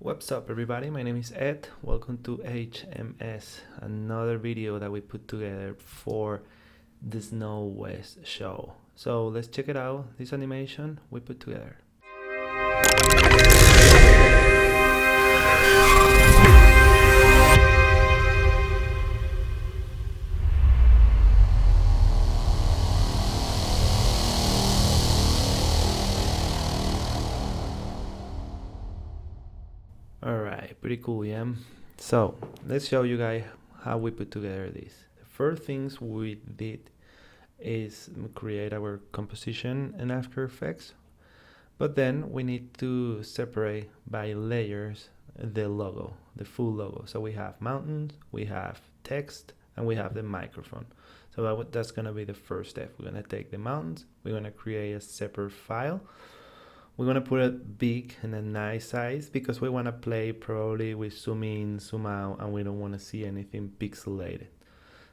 What's up everybody, my name is Ed. Welcome to HMS, another video that we put together for the Snow West show. So let's check it out, this animation we put together. Alright, pretty cool, yeah? So let's show you guys how we put together this. The first things we did is create our composition in After Effects, but then we need to separate by layers the logo, the full logo. So we have mountains, we have text, and we have the microphone. So that's gonna be the first step. We're gonna take the mountains, we're gonna create a separate file. We're gonna put it big and a nice size because we wanna play probably with zoom in, zoom out, and we don't wanna see anything pixelated.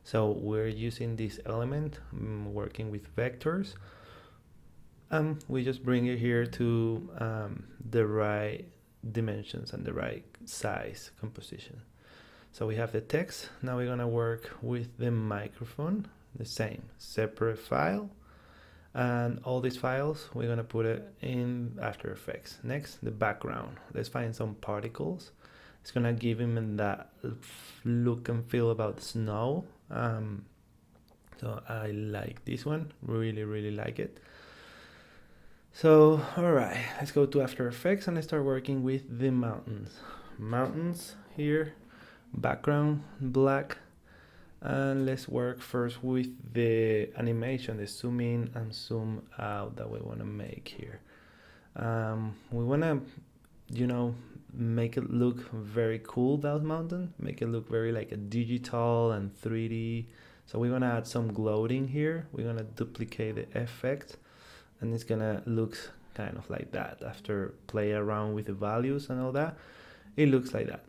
So we're using this element, working with vectors. We just bring it here to the right dimensions and the right size composition. So we have the text. Now we're gonna work with the microphone, the same, separate file. And all these files, we're gonna put it in After Effects. Next, the background. Let's find some particles. It's gonna give him that look and feel about snow. So I like this one, really like it. So, all right, let's go to After Effects and let's start working with the mountains. Mountains here, background black. And let's work first with the animation, the zoom in and zoom out that we want to make here. We want to, make it look very cool, that mountain, make it look very like a digital and 3D. So we're going to add some gloating here. We're going to duplicate the effect and it's going to look kind of like that. After play around with the values and all that, it looks like that.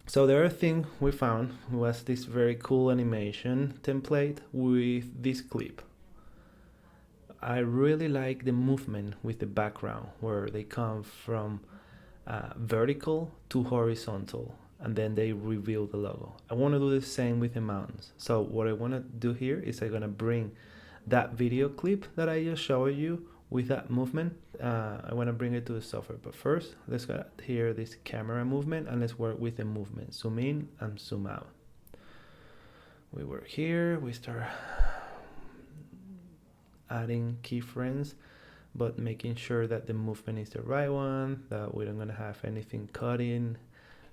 So the other thing we found was this very cool animation template with this clip. I really like the movement with the background where they come from vertical to horizontal and then they reveal the logo. I want to do the same with the mountains. So what I want to do here is I'm going to bring that video clip that I just showed you with that movement. I want to bring it to the software, but first let's get here this camera movement and let's work with the movement, zoom in and zoom out. We work here, we start adding keyframes, but making sure that the movement is the right one, that we don't gonna have anything cutting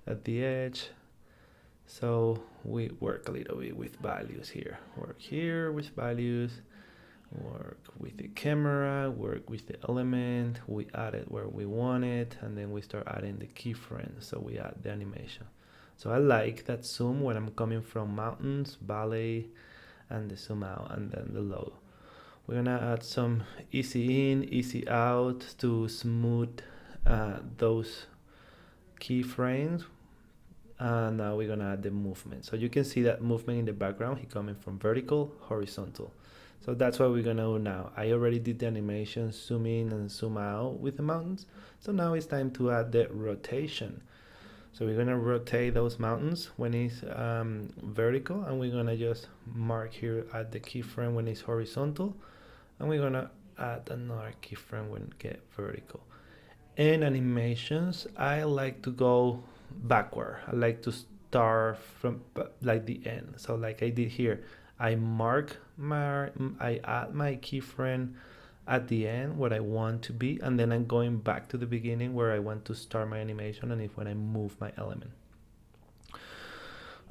at the edge. So we work a little bit with values here, work here with values, work with the camera, work with the element, we add it where we want it, and then we start adding the keyframes, so we add the animation. So I like that zoom when I'm coming from mountains, valley, and the zoom out, and then the logo. We're gonna add some easy in, easy out to smooth those keyframes. And now we're gonna add the movement. So you can see that movement in the background, he coming from vertical, horizontal. So that's what we're gonna do now. I already did the animation, zoom in and zoom out with the mountains. So now it's time to add the rotation. So we're gonna rotate those mountains when it's vertical, and we're gonna just mark here at the keyframe when it's horizontal, and we're gonna add another keyframe when it get vertical. In animations, I like to go backward. I like to start from like the end. So like I did here, I add my keyframe at the end where I want to be, and then I'm going back to the beginning where I want to start my animation, and it's when I move my element.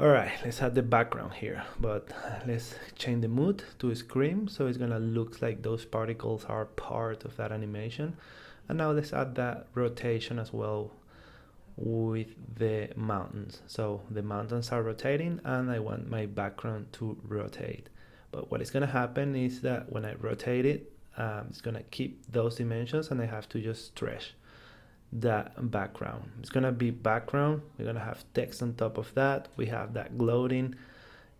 All right, let's add the background here, but let's change the mood to scream, so it's gonna look like those particles are part of that animation. And now let's add that rotation as well with the mountains. So the mountains are rotating and I want my background to rotate. But what is going to happen is that when I rotate it, it's going to keep those dimensions and I have to just stretch that background. It's going to be background. We're going to have text on top of that. We have that gloating.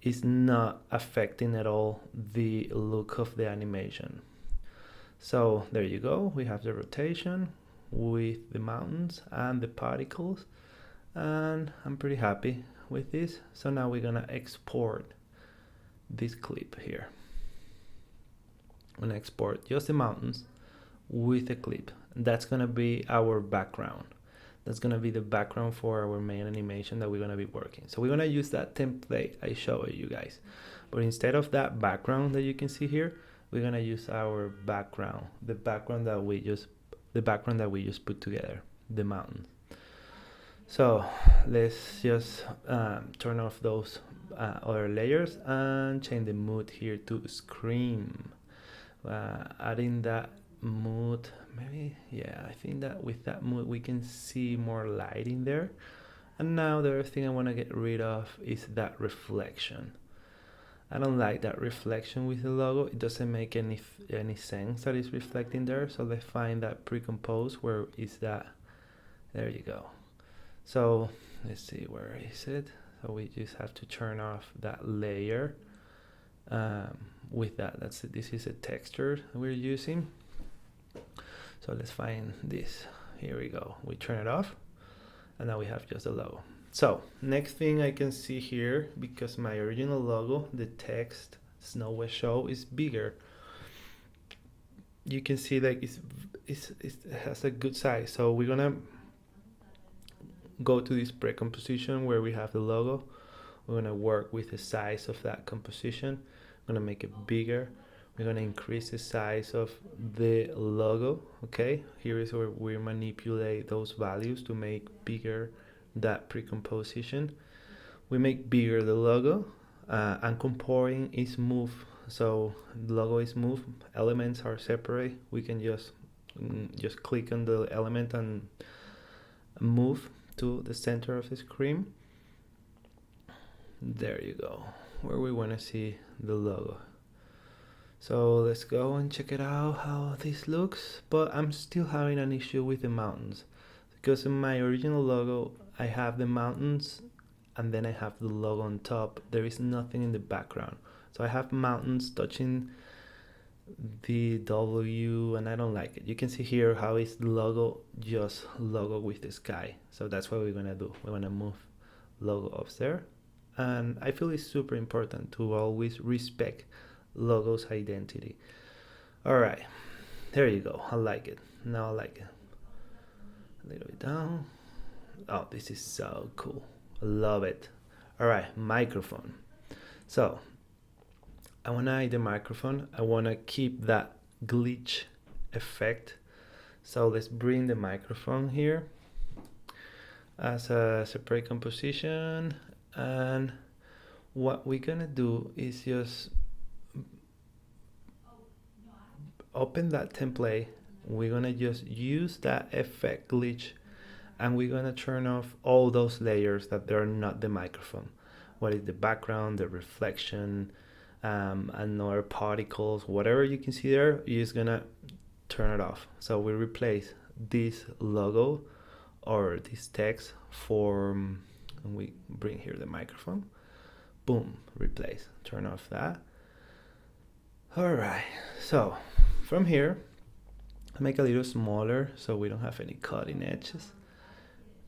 It's not affecting at all the look of the animation. So there you go. We have the rotation. with the mountains and the particles, and I'm pretty happy with this. So now we're gonna export this clip here. I'm gonna export just the mountains with a clip. That's gonna be our background. That's gonna be the background for our main animation that we're gonna be working. So we're gonna use that template I showed you guys. But instead of that background that you can see here, we're gonna use our background, the background that we just put together, the mountain. So let's just turn off those other layers and change the mood here to scream. Adding that mood, maybe, yeah, I think that with that mood we can see more light in there. And now the other thing I want to get rid of is that reflection. I don't like that reflection with the logo. It doesn't make any sense that it's reflecting there. So let's find that pre-compose. Where is that? There you go. So let's see, where is it? So we just have to turn off that layer. With that, this is a texture we're using. So let's find this. Here we go. We turn it off, and now we have just a logo. So next thing I can see here, because my original logo, the text Snow West Show, is bigger. You can see that it has a good size. So we're gonna go to this pre-composition where we have the logo. We're gonna work with the size of that composition. We're gonna make it bigger. We're gonna increase the size of the logo. Okay, here is where we manipulate those values to make bigger that pre-composition. We make bigger the logo, and comporting is move. So the logo is move. Elements are separate. We can just click on the element and move to the center of the screen. There you go, where we want to see the logo. So let's go and check it out how this looks. But I'm still having an issue with the mountains, because in my original logo I have the mountains and then I have the logo on top. There is nothing in the background. So I have mountains touching the W, and I don't like it. You can see here how it's logo, just logo with the sky. So that's what we're gonna do. We're gonna move logo up there. And I feel it's super important to always respect logo's identity. All right, there you go. I like it. Now I like it. A little bit down. Oh, this is so cool. I love it. All right, microphone. So I want to hide the microphone. I want to keep that glitch effect. So let's bring the microphone here as a separate composition. And what we're going to do is just open that template. We're going to just use that effect glitch, and we're going to turn off all those layers that they're not the microphone. What is the background, the reflection, and other particles, whatever you can see there, you're just gonna turn it off. So we replace this logo or this text for, and we bring here the microphone. Boom, replace, turn off that. All right, so from here, make a little smaller so we don't have any cutting edges.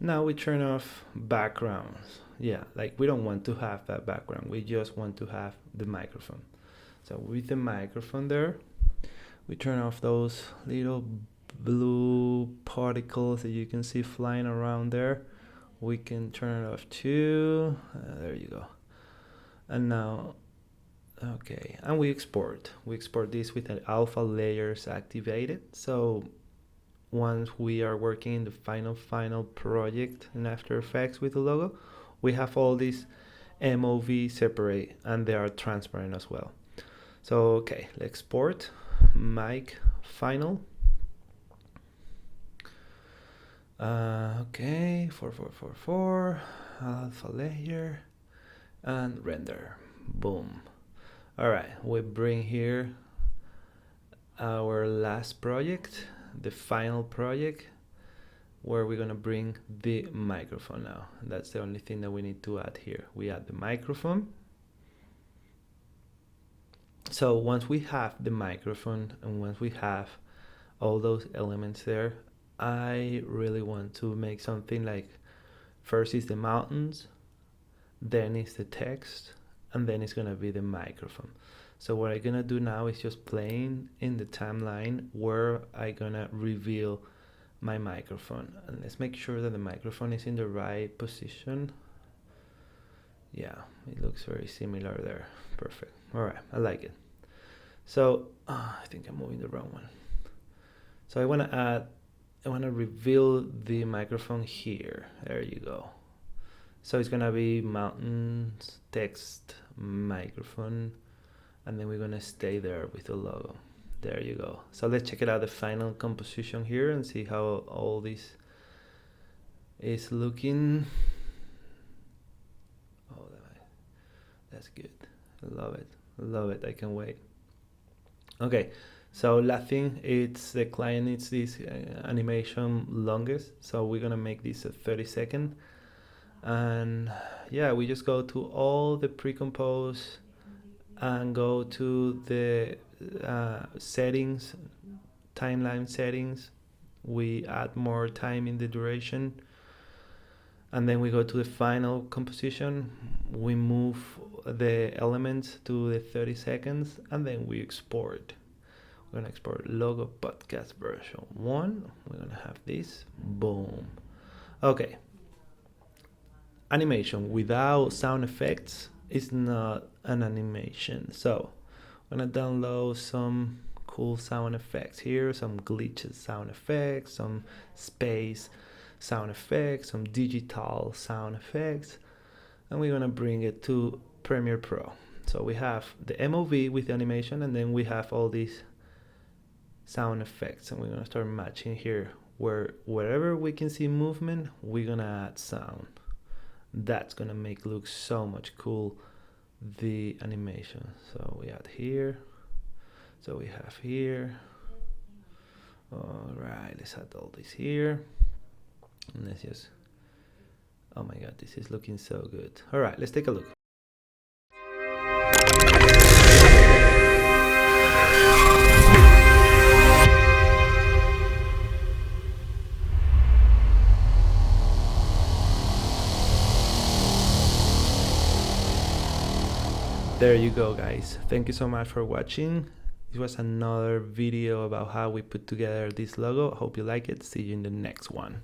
Now we turn off backgrounds. Yeah, like we don't want to have that background. We just want to have the microphone. So with the microphone there, we turn off those little blue particles that you can see flying around there. We can turn it off too. There you go. And now, okay, and we export. We export this with an alpha layers activated. So once we are working in the final project in After Effects with the logo, we have all these MOV separate, and they are transparent as well. So okay, let's export mic final. Okay, 4444 alpha layer and render. Boom. All right, we bring here our last project, the final project, where we're gonna bring the microphone now. That's the only thing that we need to add here. We add the microphone. So once we have the microphone and once we have all those elements there, I really want to make something like first is the mountains, then is the text, and then it's gonna be the microphone. So what I'm gonna do now is just playing in the timeline where I'm gonna reveal my microphone. And let's make sure that the microphone is in the right position. Yeah, it looks very similar there. Perfect. All right, I like it. So I think I'm moving the wrong one. So I want to reveal the microphone here. There you go. So it's gonna be mountains, text, microphone, and then we're gonna stay there with the logo. There you go. So let's check it out, the final composition here, and see how all this is looking. Oh, that's good. I love it. I love it. I can't wait. Okay, so last thing, it's the client needs this animation longest, so we're gonna make this a 30-second. And yeah, we just go to all the pre-compose and go to the settings, timeline settings. We add more time in the duration, and then we go to the final composition. We move the elements to the 30 seconds, and then we export. We're gonna export logo podcast version 1. We're gonna have this. Boom. Okay. Animation without sound effects is not an animation. So I'm gonna download some cool sound effects here, some glitches sound effects, some space sound effects, some digital sound effects, and we're gonna bring it to Premiere Pro. So we have the MOV with the animation, and then we have all these sound effects, and we're gonna start matching here. Wherever we can see movement, we're gonna add sound. That's gonna make look so much cool the animation. So we add here, so we have here. All right, let's add all this here, and let's just, oh my god, this is looking so good. All right, let's take a look. There you go, guys. Thank you so much for watching. This was another video about how we put together this logo. I hope you like it. See you in the next one.